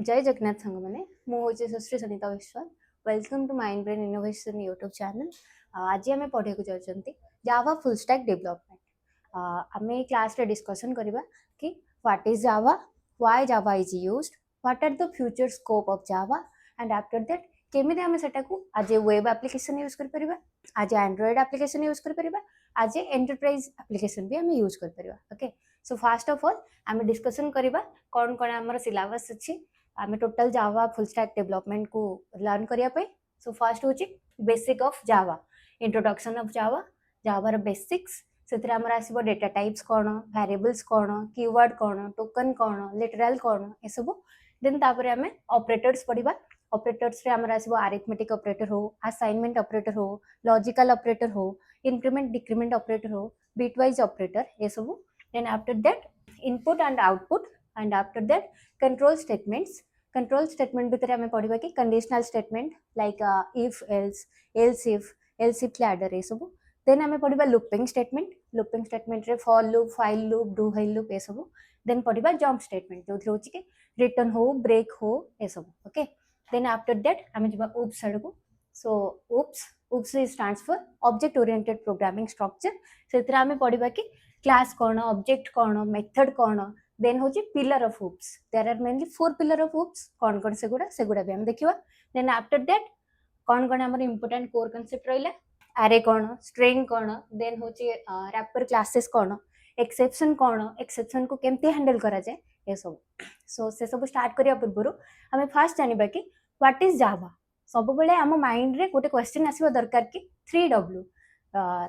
जय जगन्नाथ सांग मैंने मुझे Sushri Sanita Vishwal welcome to mind brain innovation YouTube channel. आज आम पढ़ा जाऊँगी जावा फुल स्टैक डेवलपमेंट। आम क्लास रे डिस्कशन करवा कि what is Java, why Java is used, what are the future scope of Java and after that केमी आम से आज वेब एप्लिकेशन यूज कर परिबा, आज एंड्रॉइड एप्लिकेशन यूज कर परिबा, आज एंटरप्राइज एप्लिकेशन भी आम यूज कर परिबा। Okay, so first of all आम डिस्कशन करवा कौन कौन आमर सिलेबस अच्छी आम total Java full stack development को लर्न करने। सो फर्स्ट हूँ basic of Java, introduction of Java, जावार बेसिक्स से आमर आसो डेटा टाइप्स कौन, वेरिएबल्स कौन, कीवर्ड कौन, टोकन कौन, लिटरल कौन, ये सब। देन तापर आम ऑपरेटर्स पढ़ा। ऑपरेटर्स रे आमर आसो अरिथमेटिक ऑपरेटर हो, असाइनमेंट ऑपरेटर हो, लॉजिकल ऑपरेटर हो, इंक्रीमेंट डिक्रीमेंट ऑपरेटर हो, बिटवाइज ऑपरेटर, ये सब। Then after that input and output and after that control statements. Control statement भितर आम पढ़ा कि conditional statement like if else if ladder, ये सब। देन आम पढ़ा लूपिंग स्टेटमेंट रे for loop, while loop, do while loop, ये सब। देन पढ़ा जंप स्टेटमेंट जो हूँ कि रिटर्न हो, ब्रेक हो, ये सब। ओके, देन आफ्टर दैट आम जा ऊप्स आड़ को। So oops stands for object oriented programming structure. से आम पढ़ा कि क्लास कौन, ऑब्जेक्ट कौन, मेथड कौन, देन हूँ pillar of OOPs. There are mainly 4 pillar of OOPs. कौन कौन से भी हम देखा। देन आफ्टर दैट कौन कौन आम इंपोर्टेंट कोर कांसेप्ट रहा, आरे कौन, स्ट्रिंग कौन, देन हूँ रैपर क्लासेस कौन, एक्सेप्शन कौन, एक्सेप्शन को केमती हैंडल करा जाए, ये सब। सो से सब स्टार्ट करिया पूर्व आम फास्ट जानिबा कि व्हाट इज जावा। सब बेले आम माइंड रे गोटे क्वेश्चन आसीबा दरकार कि 3W।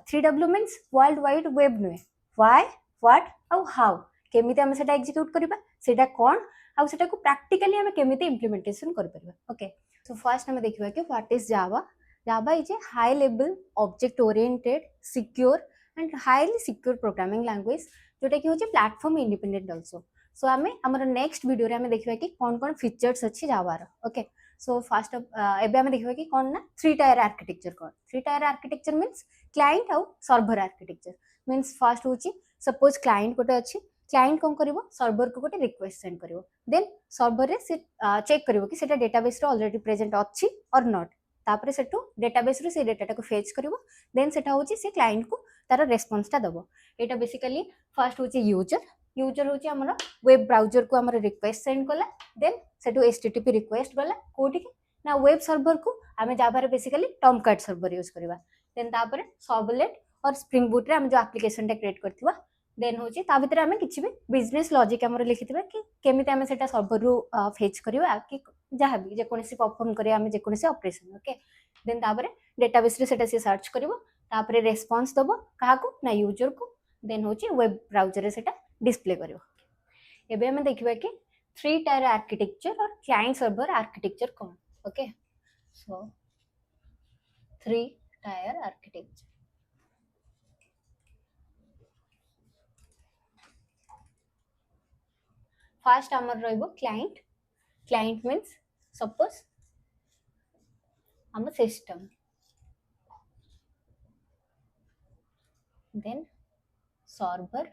3W means world wide web नुहे, व्हाई, व्हाट आउ हाउ, केमिति आम सेटा एग्जीक्यूट करबा, सेटा कोन आउ सेटा को प्रैक्टिकली आम केमिति इंप्लीमेंटेशन कर परबा। ओके, सो फर्स्ट आम देखिबा कि what is Java. Java is a high level object oriented secure and highly secure programming language जोटा कि होचे प्लेटफॉर्म इंडिपेंडेंट आल्सो। सो आम हमर नेक्स्ट वीडियो रे आम देखिबा कि कोन कोन फीचर्स अछि जावार। ओके, सो फर्स्ट एबे आम देखिबा कि कोन ना 3 टायर आर्किटेक्चर कोन। 3 टायर आर्किटेक्चर मींस क्लाइंट आउ सर्वर आर्किटेक्चर। मींस फर्स्ट होची सपोज क्लाइंट गोटे अछि, क्लाइंट कौन करिवो, सर्वर को गोटे रिक्वेस्ट सेंड करिवो। देन सर्वर रे से चेक करिवो कि सेटा डेटाबेस रे ऑलरेडी प्रेजेंट अछि और नॉट। तापरे सेटू डेटाबेस रे से डेटा को फेच करिवो। देन सेटा होची से क्लाइंट को तार रेस्पॉन्स टा दबो। एटा बेसिकली फर्स्ट होची यूजर होची हमर वेब ब्राउजर को हमर रिक्वेस्ट सेंड कला। देन सेटू एचटीटीपी रिक्वेस्ट गला कोठी के ना वेब सर्वर को आमे जावा रे बेसिकली टॉमकैट सर्वर यूज करबा। देन तापरे सर्वलेट और स्प्रिंग बूट रे हम जो एप्लिकेशन टा क्रिएट करथिबा। देन होची ता भीतर आमे किछि भी बिजनेस लॉजिक हमर लिखिथिबा कि केमिति आमे सेटा सर्वर रु फेच करबा कि जहाँ भी जे कोनसी परफॉर्म करे आमे जे कोनसी ऑपरेशन। ओके, देन तापरे डेटाबेस रे सेटा से सर्च करबो, तापरे रेस्पॉन्स दबो कहा को ना यूजर को। देन होची वेब ब्राउजर रे सेटा डिस्प्ले करबो। एबे आमे देखिबा कि 3 टायर आर्किटेक्चर और क्लाइंट सर्वर आर्किटेक्चर कोन। ओके, सो 3 टायर आर्किटेक्चर। फर्स्ट आमर रहिबो क्लाइंट। क्लाइंट मीन्स सपोज आम सिस्टम। देन सर्वर,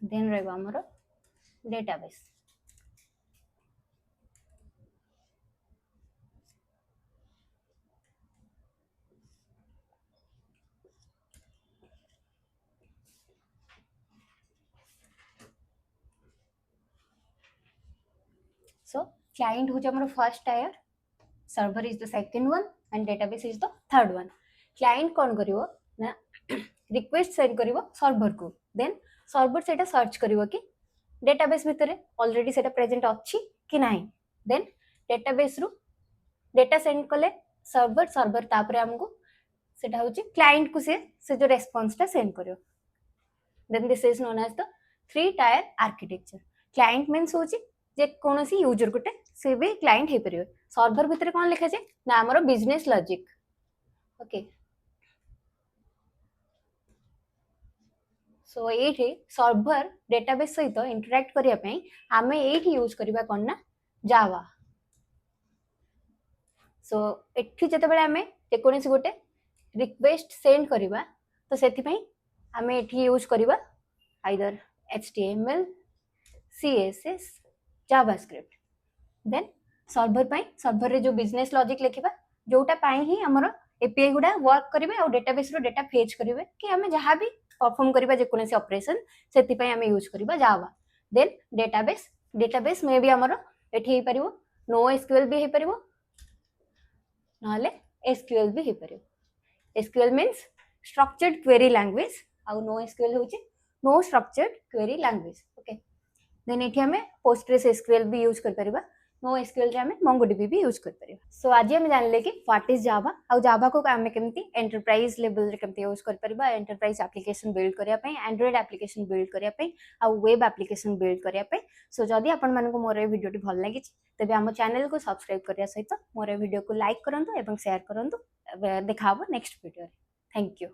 देन रहिबो हमर डेटाबेस। So client होची हमर first tier, server is the second one and database is the third one. Client कौन करिवो ना request send करिवो server को। देन सर्वर सेटा सर्च करिवो कि डेटाबेस भितरे ऑलरेडी सेटा प्रेजेंट अछि कि नाही। देन डेटाबेस रु डेटा सेंड कले सर्वर, सर्वर तापरे हमको सेटा होची क्लाइंट को से जो रेस्पॉन्स टा सेंड करियो। Then this is known as the 3 tier architecture. Client means होची जे कोनोसी यूजर गोटे से भी क्लाइंट हे परियो। सर्वर भितर कोन लिखा जाय ना हमरो बिजनेस लॉजिक। ओके, सो ये सर्वर डेटाबेस सहित इंटरैक्ट करने आम ये यूज करवा कौन ना जावा। सो एठी जतबेले आमे जेकोसी गोटे रिक्वेस्ट सेंड करवा तो से आम एठी यूज करवा either HTML CSS JavaScript. Then server रे जो बिजनेस लॉजिक लिखा जोटा ही आमर एपीआई गुड़ा वर्क करेंगे और डेटाबेस रो डेटा फेच करेंगे कि आम जहाँ भी परफॉर्म करवा जेकोसी ऑपरेशन से आम यूज करवा जावा। देन डेटाबेस में भी आमर एठी पारिबो नो एसक्यूएल भी हो पारिबो नहले एसक्यूएल भी हो पारिबो। SQL means structured query language आउ नो एसक्यूएल होची no structured query language. Okay then एठी हमें पोस्टग्रेस एसक्यूएल भी यूज कर परिबा नो एसक्यूएल रे हमें मोंगोडीबी भी यूज कर परिबा। सो आज हम जानले कि व्हाट इज जावा आउ जावा को हमें केमती एंटरप्राइज लेवल रे केमती यूज कर परिबा एंटरप्राइज एप्लीकेशन बिल्ड करिया पई एंड्रॉइड एप्लीकेशन बिल्ड करिया पई आउ वेब एप्लीकेशन बिल्ड करिया पई। सो जदी आपण मानको को मोर वीडियो टी भल लागि तबे हम चैनल को सब्सक्राइब करिया सहित मोर वीडियो को लाइक करंतु एवं शेयर करंतु। देखा नेक्स्ट वीडियो। Thank you.